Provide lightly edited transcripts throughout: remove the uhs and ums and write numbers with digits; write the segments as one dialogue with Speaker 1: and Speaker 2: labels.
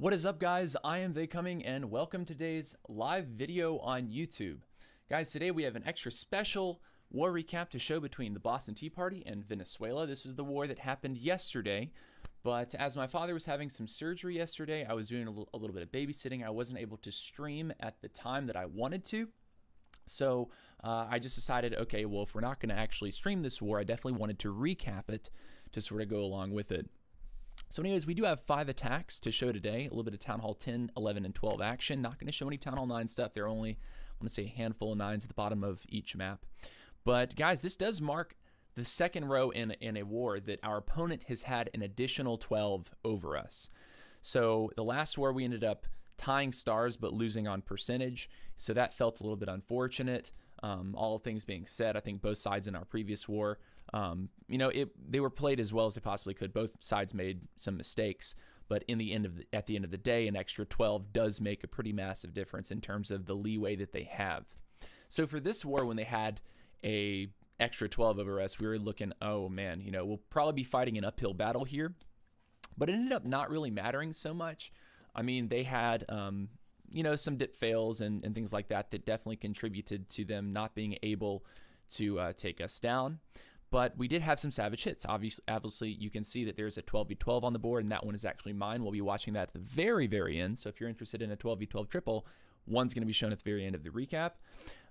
Speaker 1: What is up, guys? I am They Coming, and welcome to today's live video on YouTube. Guys, today we have an extra special war recap to show between the Boston Tea Party and Venezuela. This is the war that happened yesterday, but as my father was having some surgery yesterday, I was doing a little bit of babysitting. I wasn't able to stream at the time that I wanted to. So I just decided, okay, well, if we're not going to actually stream this war, I definitely wanted to recap it to sort of go along with it. So anyways, we do have 5 attacks to show today, a little bit of Town Hall 10, 11, and 12 action. Not going to show any Town Hall 9 stuff. There are only, I want to say, a handful of 9s at the bottom of each map. But guys, this does mark the second row in a war that our opponent has had an additional 12 over us. So the last war we ended up tying stars but losing on percentage, so that felt a little bit unfortunate. All things being said, I think both sides in our previous war, they were played as well as they possibly could. Both sides made some mistakes, but at the end of the day, an extra 12 does make a pretty massive difference in terms of the leeway that they have. So for this war, when they had a extra 12 over us, we were looking, oh man, we'll probably be fighting an uphill battle here, but it ended up not really mattering so much. I mean, they had some dip fails and things like that that definitely contributed to them not being able to take us down. But we did have some savage hits. Obviously, you can see that there's a 12v12 on the board, and that one is actually mine. We'll be watching that at the very, very end. So if you're interested in a 12v12 triple, one's going to be shown at the very end of the recap.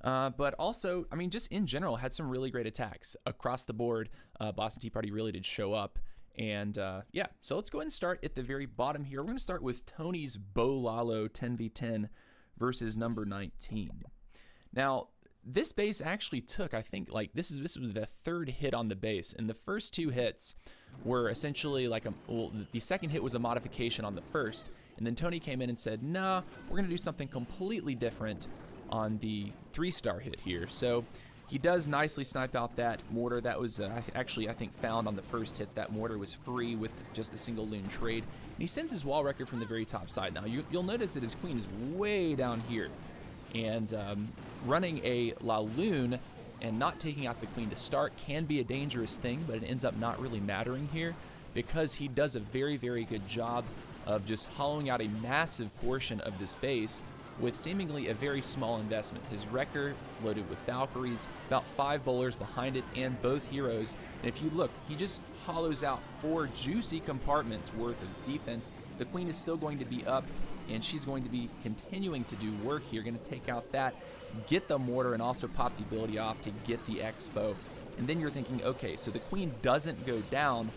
Speaker 1: But also, I mean, just in general, had some really great attacks across the board. Boston Tea Party really did show up. And yeah, so let's go ahead and start at the very bottom here. We're going to start with Tony's Bolalo 10v10 versus number 19. Now, this base actually took, I think, like this was the 3rd hit on the base, and the first 2 hits were essentially like the second hit was a modification on the first, and then Tony came in and said, nah, we're going to do something completely different on the 3-star hit here. So he does nicely snipe out that mortar. That was actually, I think, found on the first hit. That mortar was free with just a single loon trade. And he sends his wall record from the very top side. Now, you'll notice that his queen is way down here. And running a La Lune and not taking out the queen to start can be a dangerous thing, but it ends up not really mattering here because he does a very, very good job of just hollowing out a massive portion of this base with seemingly a very small investment. His wrecker loaded with Valkyries, about 5 bowlers behind it, and both heroes. And if you look, he just hollows out 4 juicy compartments worth of defense. The queen is still going to be up, and she's going to be continuing to do work here. Going to take out that, get the mortar, and also pop the ability off to get the expo. And then you're thinking, okay, so the queen doesn't go down.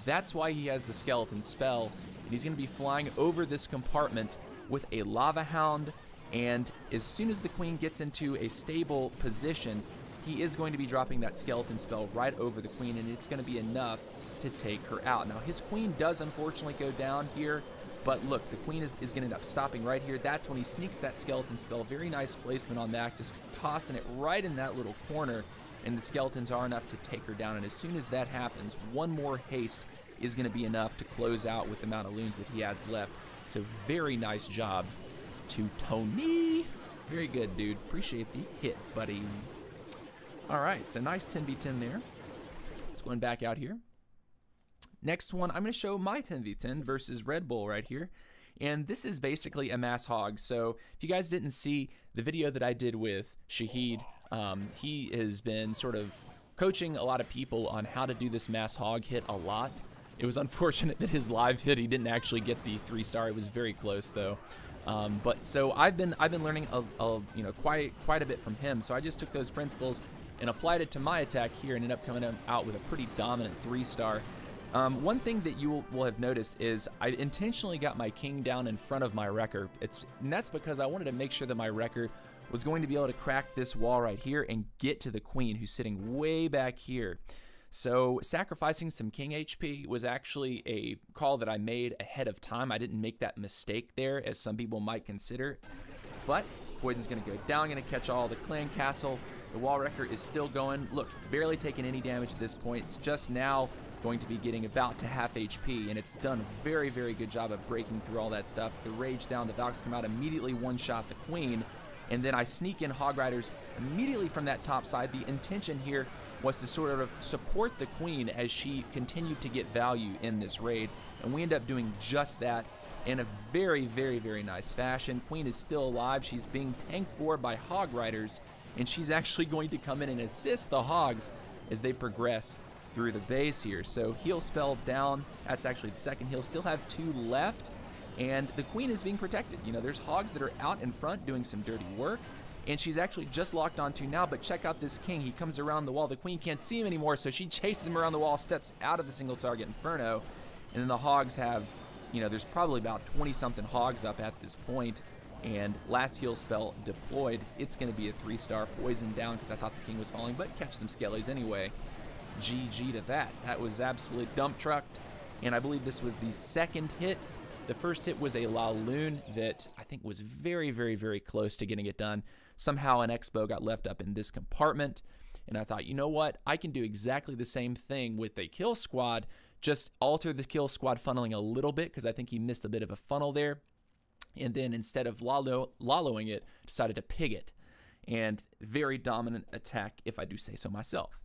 Speaker 1: That's why he has the skeleton spell, and he's going to be flying over this compartment with a lava hound. And as soon as the queen gets into a stable position, he is going to be dropping that skeleton spell right over the queen, and it's going to be enough to take her out. Now, his queen does unfortunately go down here, but look, the queen is going to end up stopping right here. That's when he sneaks that skeleton spell. Very nice placement on that, just tossing it right in that little corner, and the skeletons are enough to take her down. And as soon as that happens, one more haste is going to be enough to close out with the amount of loons that he has left. So very nice job to Tony. Very good, dude. Appreciate the hit, buddy. All right, so nice 10v10 there. Let's go back out here. Next one, I'm going to show my 10v10 versus Red Bull right here. And this is basically a mass hog. So if you guys didn't see the video that I did with Shahid, he has been sort of coaching a lot of people on how to do this mass hog hit a lot. It was unfortunate that his live hit, he didn't actually get the 3-star. It was very close though. But so I've been learning quite a bit from him. So I just took those principles and applied it to my attack here and ended up coming out with a pretty dominant 3-star. One thing that you will have noticed is I intentionally got my king down in front of my wrecker. And that's because I wanted to make sure that my wrecker was going to be able to crack this wall right here and get to the queen, who's sitting way back here. So sacrificing some king HP was actually a call that I made ahead of time. I didn't make that mistake there, as some people might consider. But Poison's going to go down, going to catch all the clan castle. The wall wrecker is still going. Look, it's barely taken any damage at this point. It's just now going to be getting about to half HP, and it's done a very, very good job of breaking through all that stuff. The rage down, the Valks come out, immediately one-shot the queen, and then I sneak in Hog Riders immediately from that top side. The intention here was to sort of support the queen as she continued to get value in this raid, and we end up doing just that. in a very, very, very nice fashion. Queen is still alive. She's being tanked for by hog riders, and she's actually going to come in and assist the hogs as they progress through the base here. So heal spell down. That's actually the second heal. Still have 2 left, and the queen is being protected. You know, there's hogs that are out in front doing some dirty work, and she's actually just locked onto now, but check out this king. He comes around the wall. The queen can't see him anymore, so she chases him around the wall, steps out of the single target inferno, and then the hogs have, you know, there's probably about 20-something hogs up at this point, and last heal spell deployed. It's going to be a 3-star poison down because I thought the king was falling, but catch some skellies anyway. GG to that. That was absolutely dump trucked, and I believe this was the second hit. The first hit was a La Lune that I think was very, very, very close to getting it done. Somehow an Expo got left up in this compartment, and I thought, you know what? I can do exactly the same thing with a kill squad, just alter the kill squad funneling a little bit because I think he missed a bit of a funnel there. And then instead of lallowing it, decided to pig it. And very dominant attack, if I do say so myself.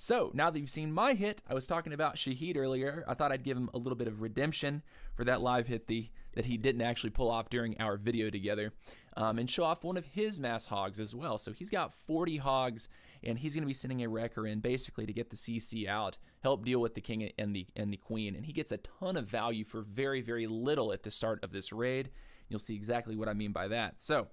Speaker 1: So now that you've seen my hit, I was talking about Shahid earlier. I thought I'd give him a little bit of redemption for that live hit that he didn't actually pull off during our video together, and show off one of his mass hogs as well. So he's got 40 hogs, and he's going to be sending a wrecker in basically to get the CC out, help deal with the king and the queen, and he gets a ton of value for very, very little at the start of this raid. You'll see exactly what I mean by that. So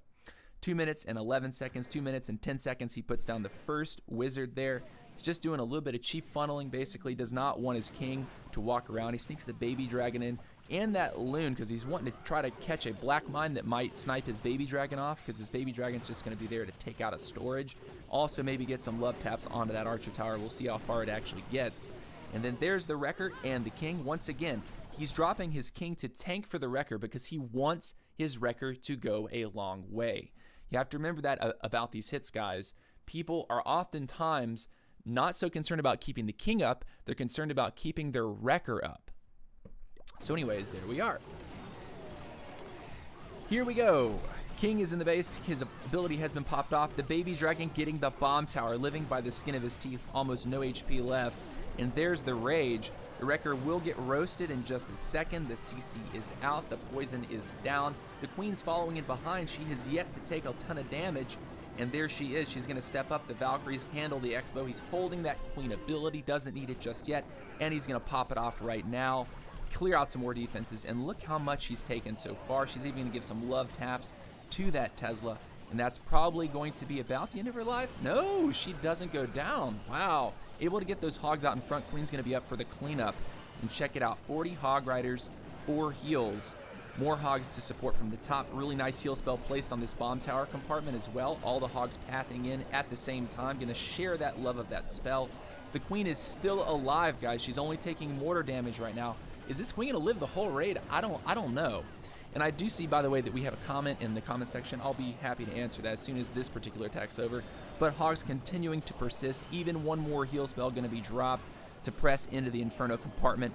Speaker 1: 2 minutes and 11 seconds, 2 minutes and 10 seconds, he puts down the first wizard there. He's just doing a little bit of cheap funneling, basically does not want his king to walk around. He sneaks the baby dragon in and that loon because he's wanting to try to catch a black mine that might snipe his baby dragon off because his baby dragon's just going to be there to take out a storage. Also maybe get some love taps onto that archer tower. We'll see how far it actually gets. And then there's the wrecker and the king. Once again, he's dropping his king to tank for the wrecker because he wants his wrecker to go a long way. You have to remember that about these hits, guys. People are oftentimes not so concerned about keeping the king up, they're concerned about keeping their wrecker up. So anyways, there we are. Here we go. King is in the base, his ability has been popped off. The baby dragon getting the bomb tower, living by the skin of his teeth, almost no HP left. And there's the rage. The wrecker will get roasted in just a second. The CC is out, the poison is down. The queen's following in behind. She has yet to take a ton of damage. And there she is. She's going to step up. The Valkyries handle the Expo. He's holding that queen ability. Doesn't need it just yet. And he's going to pop it off right now. Clear out some more defenses. And look how much he's taken so far. She's even going to give some love taps to that Tesla. And that's probably going to be about the end of her life. No, she doesn't go down. Wow. Able to get those hogs out in front. Queen's going to be up for the cleanup. And check it out. 40 hog riders, 4 heals. More hogs to support from the top. Really nice heal spell placed on this bomb tower compartment as well. All the hogs pathing in at the same time. Going to share that love of that spell. The queen is still alive, guys. She's only taking mortar damage right now. Is this queen going to live the whole raid? I don't know. And I do see, by the way, that we have a comment in the comment section. I'll be happy to answer that as soon as this particular attack's over. But hogs continuing to persist. Even one more heal spell going to be dropped to press into the Inferno compartment.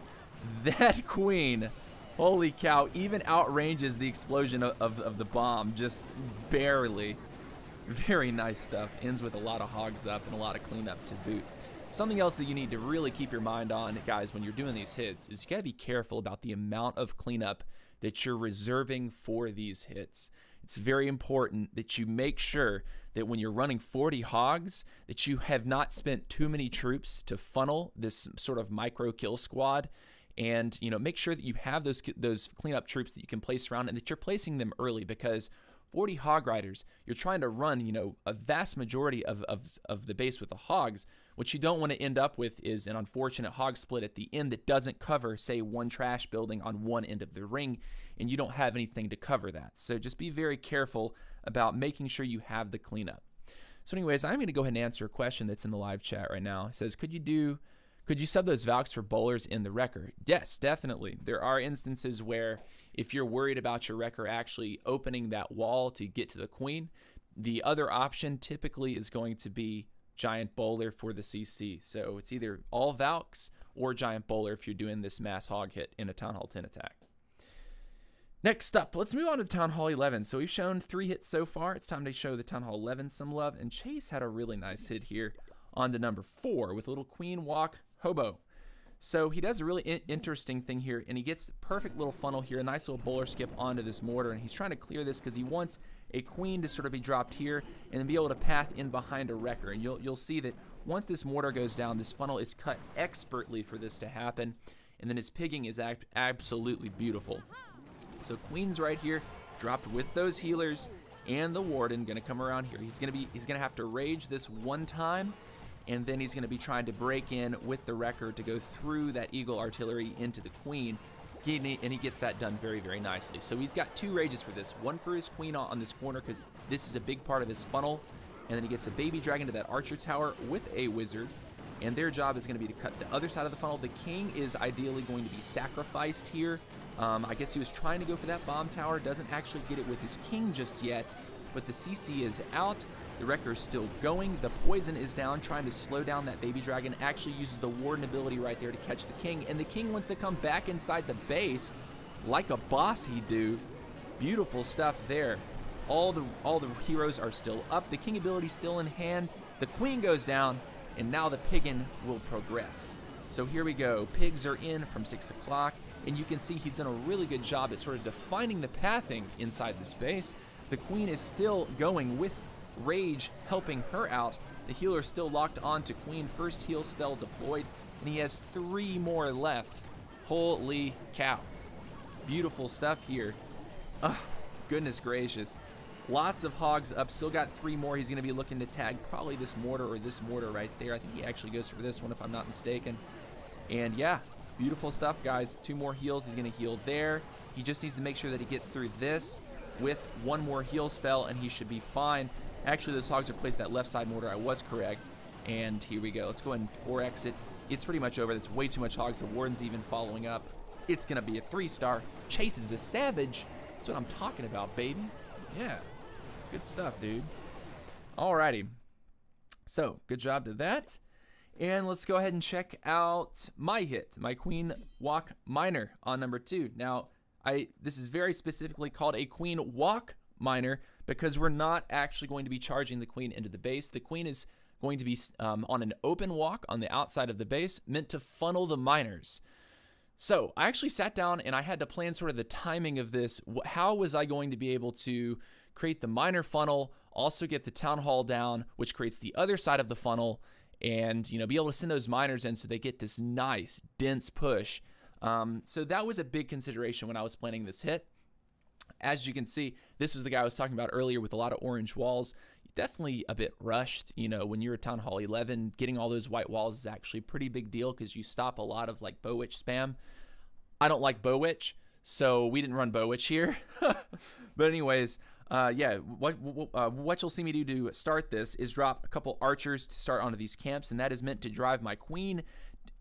Speaker 1: That queen... holy cow, even outranges the explosion of the bomb, just barely. Very nice stuff. Ends with a lot of hogs up and a lot of cleanup to boot. Something else that you need to really keep your mind on, guys, when you're doing these hits is you got to be careful about the amount of cleanup that you're reserving for these hits. It's very important that you make sure that when you're running 40 hogs, that you have not spent too many troops to funnel this sort of micro kill squad. And, you know, make sure that you have those cleanup troops that you can place around and that you're placing them early, because 40 hog riders, you're trying to run, you know, a vast majority of the base with the hogs. What you don't want to end up with is an unfortunate hog split at the end that doesn't cover, say, one trash building on one end of the ring, and you don't have anything to cover that. So just be very careful about making sure you have the cleanup. So anyways, I'm going to go ahead and answer a question that's in the live chat right now. It says, could you sub those Valks for bowlers in the wrecker? Yes, definitely. There are instances where if you're worried about your wrecker actually opening that wall to get to the queen, the other option typically is going to be giant bowler for the CC. So it's either all Valks or giant bowler if you're doing this mass hog hit in a Town Hall 10 attack. Next up, let's move on to Town Hall 11. So we've shown 3 hits so far. It's time to show the Town Hall 11 some love. And Chase had a really nice hit here on the number 4 with a little queen walk hobo. So he does a really interesting thing here, and he gets a perfect little funnel here, a nice little bowler skip onto this mortar, and he's trying to clear this because he wants a queen to sort of be dropped here and then be able to path in behind a wrecker. And you'll see that once this mortar goes down, this funnel is cut expertly for this to happen, and then his pigging is absolutely beautiful. So queen's right here, dropped with those healers, and the warden gonna come around here. He's gonna have to rage this one time, and then he's going to be trying to break in with the wrecker to go through that eagle artillery into the queen, and he gets that done very, very nicely. So he's got 2 rages for this, one for his queen on this corner because this is a big part of his funnel, and then he gets a baby dragon to that archer tower with a wizard, and their job is going to be to cut the other side of the funnel. The king is ideally going to be sacrificed here. I guess he was trying to go for that bomb tower, doesn't actually get it with his king just yet, but the CC is out. The wrecker is still going. The poison is down, trying to slow down that baby dragon. Actually uses the warden ability right there to catch the king, and the king wants to come back inside the base like a boss he'd do. Beautiful stuff there. All the heroes are still up. The king ability still in hand. The queen goes down, and now the piggin will progress. So here we go. Pigs are in from 6 o'clock, and you can see he's done a really good job at sort of defining the pathing inside the space. The queen is still going with rage helping her out. The healer still locked on to queen. First heal spell deployed, and he has 3 more left. Holy cow. Beautiful stuff here. Oh, goodness gracious. Lots of hogs up. Still got 3 more. He's going to be looking to tag probably this mortar or this mortar right there. I think he actually goes for this one if I'm not mistaken. And yeah, beautiful stuff, guys. 2 more heals. He's going to heal there. He just needs to make sure that he gets through this with 1 more heal spell, and he should be fine. Actually, those hogs are placed that left side mortar. I was correct. And here we go. Let's go ahead and 4X it. It's pretty much over. That's way too much hogs. The warden's even following up. It's going to be a 3-star. Chases the savage. That's what I'm talking about, baby. Yeah. Good stuff, dude. Alrighty. So, good job to that. And let's go ahead and check out my hit. My Queen Walk Miner on number 2. Now, this is very specifically called a Queen Walk Miner because we're not actually going to be charging the queen into the base. The queen is going to be on an open walk on the outside of the base, meant to funnel the miners. So I actually sat down and I had to plan sort of the timing of this. How was I going to be able to create the miner funnel, also get the town hall down, which creates the other side of the funnel, and be able to send those miners in so they get this nice dense push. So that was a big consideration when I was planning this hit. As you can see, this was the guy I was talking about earlier with a lot of orange walls. Definitely a bit rushed. When you're at Town Hall 11, getting all those white walls is actually a pretty big deal because you stop a lot of like bow witch spam. I don't like bow witch, so we didn't run bow witch here. But anyways, yeah, what you'll see me do to start this is drop a couple archers to start onto these camps, and that is meant to drive my queen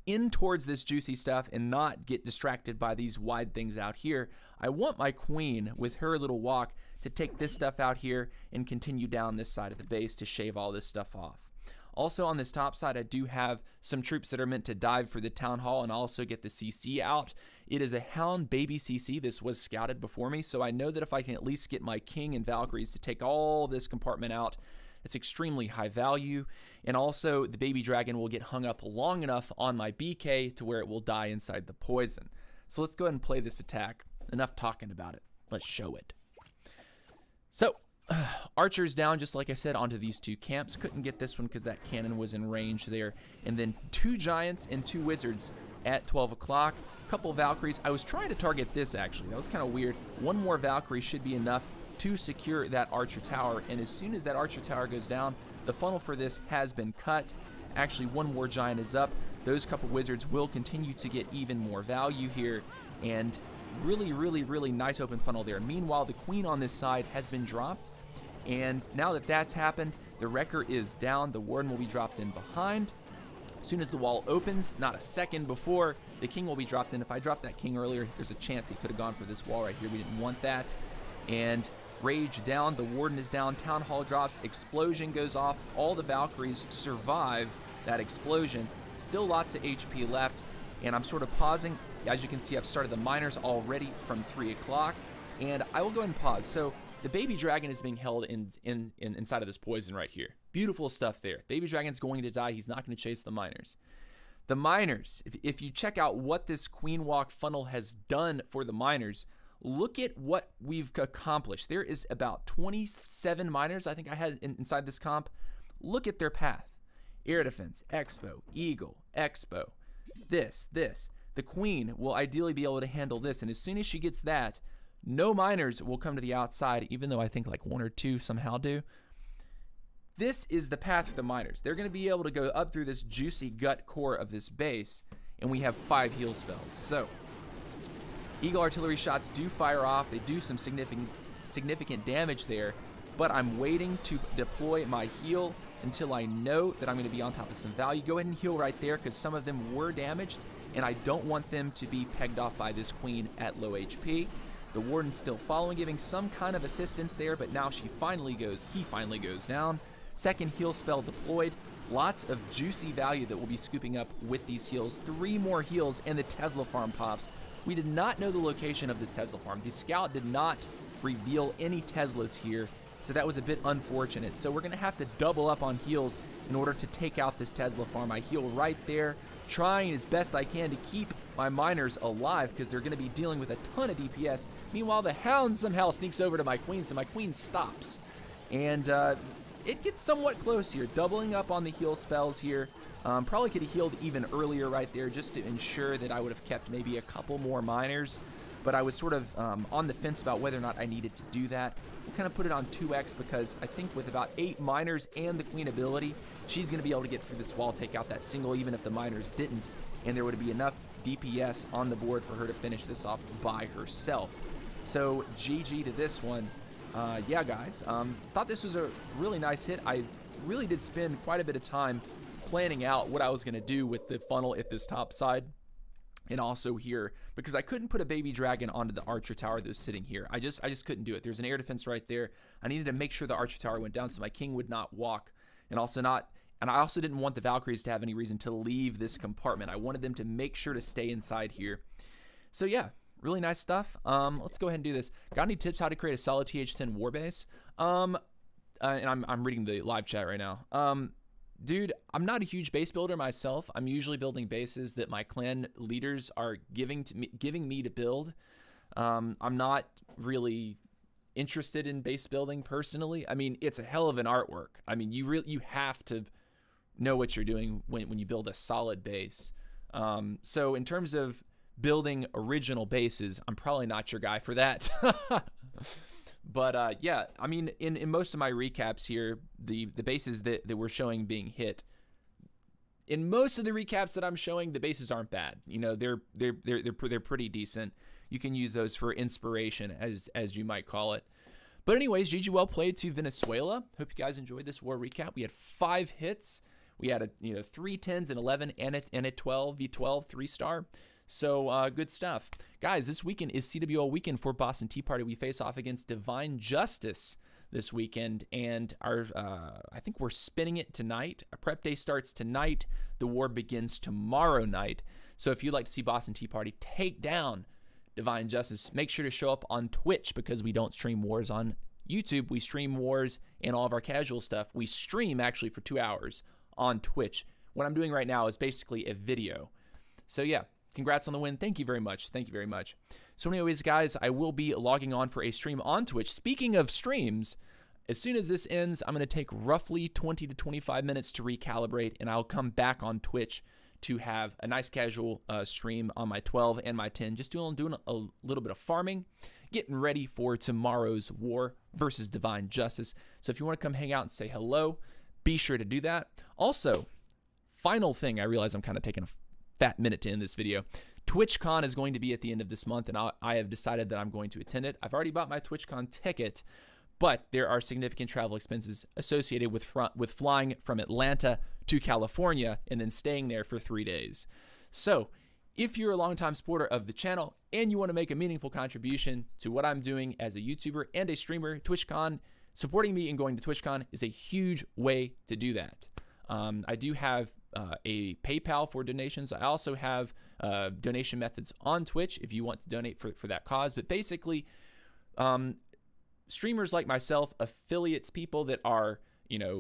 Speaker 1: in towards this juicy stuff and not get distracted by these wide things out here. I want my queen with her little walk to take this stuff out here and continue down this side of the base to shave all this stuff off. Also on this top side, I do have some troops that are meant to dive for the town hall and also get the CC out. It is a hound baby CC. This was scouted before me, so I know that if I can at least get my king and Valkyries to take all this compartment out, it's extremely high value. And also the baby dragon will get hung up long enough on my BK to where it will die inside the poison. So let's go ahead and play this attack. Enough talking about it. Let's show it. So archers down, just like I said, onto these 2 camps. Couldn't get this one because that cannon was in range there. And then 2 giants and 2 wizards at 12 o'clock. Couple Valkyries. I was trying to target this actually. That was kind of weird. 1 more Valkyrie should be enough to secure that archer tower, and as soon as that archer tower goes down, the funnel for this has been cut. Actually, 1 more giant is up. Those couple wizards will continue to get even more value here, and really nice open funnel there. Meanwhile, the queen on this side has been dropped, and now that that's happened, the wrecker is down. The warden will be dropped in behind. As soon as the wall opens, not a second before, the king will be dropped in. If I dropped that king earlier, there's a chance he could have gone for this wall right here. We didn't want that. And rage down, the warden is down, town hall drops, explosion goes off, all the Valkyries survive that explosion. Still lots of HP left, and I'm sort of pausing. As you can see, I've started the miners already from 3 o'clock, and I will go ahead and pause. So the baby dragon is being held inside of this poison right here. Beautiful stuff there. Baby dragon's going to die. He's not going to chase the miners. The miners, if you check out what this queen walk funnel has done for the miners, look at what we've accomplished. There is about 27 miners I think I had inside this comp. Look at their path. Air defense, expo, eagle, expo, this. The queen will ideally be able to handle this, and as soon as she gets that, no miners will come to the outside, even though I think like 1 or 2 somehow do. This is the path for the miners. They're going to be able to go up through this juicy gut core of this base, and we have 5 heal spells. So, eagle artillery shots do fire off. They do some significant damage there, but I'm waiting to deploy my heal until I know that I'm going to be on top of some value. Go ahead and heal right there because some of them were damaged, and I don't want them to be pegged off by this queen at low HP. The warden's still following, giving some kind of assistance there, but now he finally goes down. Second heal spell deployed. Lots of juicy value that we'll be scooping up with these heals. 3 more heals and the Tesla farm pops. We did not know the location of this Tesla farm. The scout did not reveal any Teslas here, so that was a bit unfortunate. So we're going to have to double up on heals in order to take out this Tesla farm. I heal right there, trying as best I can to keep my miners alive because they're going to be dealing with a ton of DPS. Meanwhile, the hound somehow sneaks over to my queen, so my queen stops. And it gets somewhat close here, doubling up on the heal spells here. Probably could have healed even earlier right there just to ensure that I would have kept maybe a couple more miners. But I was sort of on the fence about whether or not I needed to do that. We'll kind of put it on 2x because I think with about 8 miners and the queen ability, she's going to be able to get through this wall, take out that single, even if the miners didn't. And there would be enough DPS on the board for her to finish this off by herself. So GG to this one. Yeah, guys, thought this was a really nice hit. I really did spend quite a bit of time planning out what I was going to do with the funnel at this top side and also here, because I couldn't put a baby dragon onto the archer tower that was sitting here. I just couldn't do it. There's an air defense right there. I needed to make sure the archer tower went down so my king would not walk, and I also didn't want the Valkyries to have any reason to leave this compartment. I wanted them to make sure to stay inside here. So yeah, really nice stuff. Let's go ahead and do this. Got any tips how to create a solid TH10 warbase? And I'm reading the live chat right now. Dude, I'm not a huge base builder myself. I'm usually building bases that my clan leaders are giving me to build. I'm not really interested in base building personally. I mean, it's a hell of an artwork. I mean, you have to know what you're doing when you build a solid base. So in terms of building original bases, I'm probably not your guy for that. But yeah, I mean, in most of my recaps here, the bases that we're showing being hit, in most of the recaps that I'm showing, the bases aren't bad. You know, they're pretty decent. You can use those for inspiration, as you might call it. But anyways, GG well played to Venezuela. Hope you guys enjoyed this war recap. We had 5 hits. We had 3 10s and 11 and a 12 V12 3-star. So good stuff. Guys, this weekend is CWL weekend for Boston Tea Party. We face off against Divine Justice this weekend, and I think we're spinning it tonight. Our prep day starts tonight. The war begins tomorrow night. So if you'd like to see Boston Tea Party take down Divine Justice, make sure to show up on Twitch, because we don't stream wars on YouTube. We stream wars and all of our casual stuff. We stream actually for 2 hours on Twitch. What I'm doing right now is basically a video. So yeah. Congrats on the win. Thank you very much. Thank you very much. So anyways, guys, I will be logging on for a stream on Twitch. Speaking of streams, as soon as this ends, I'm going to take roughly 20 to 25 minutes to recalibrate, and I'll come back on Twitch to have a nice casual stream on my 12 and my 10, just doing a little bit of farming, getting ready for tomorrow's war versus Divine Justice. So if you want to come hang out and say hello, be sure to do that. Also, final thing, I realize I'm kind of taking a fat minute to end this video. TwitchCon is going to be at the end of this month, and I have decided that I'm going to attend it. I've already bought my TwitchCon ticket, but there are significant travel expenses associated with flying from Atlanta to California and then staying there for 3 days. So if you're a longtime supporter of the channel and you want to make a meaningful contribution to what I'm doing as a YouTuber and a streamer, TwitchCon, supporting me and going to TwitchCon is a huge way to do that. I do have a PayPal for donations. I also have donation methods on Twitch if you want to donate for that cause. But basically, streamers like myself, affiliates, people that are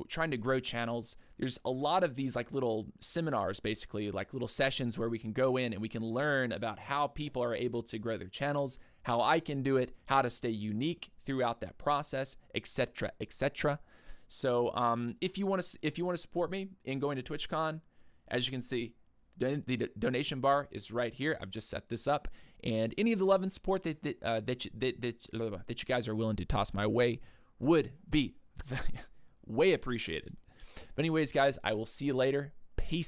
Speaker 1: trying to grow channels. There's a lot of these like little seminars, basically like little sessions where we can go in and we can learn about how people are able to grow their channels, how I can do it, how to stay unique throughout that process, etc., etc. So if you want to support me in going to TwitchCon, as you can see, the donation bar is right here. I've just set this up, and any of the love and support that you guys are willing to toss my way would be way appreciated. But anyways, guys, I will see you later.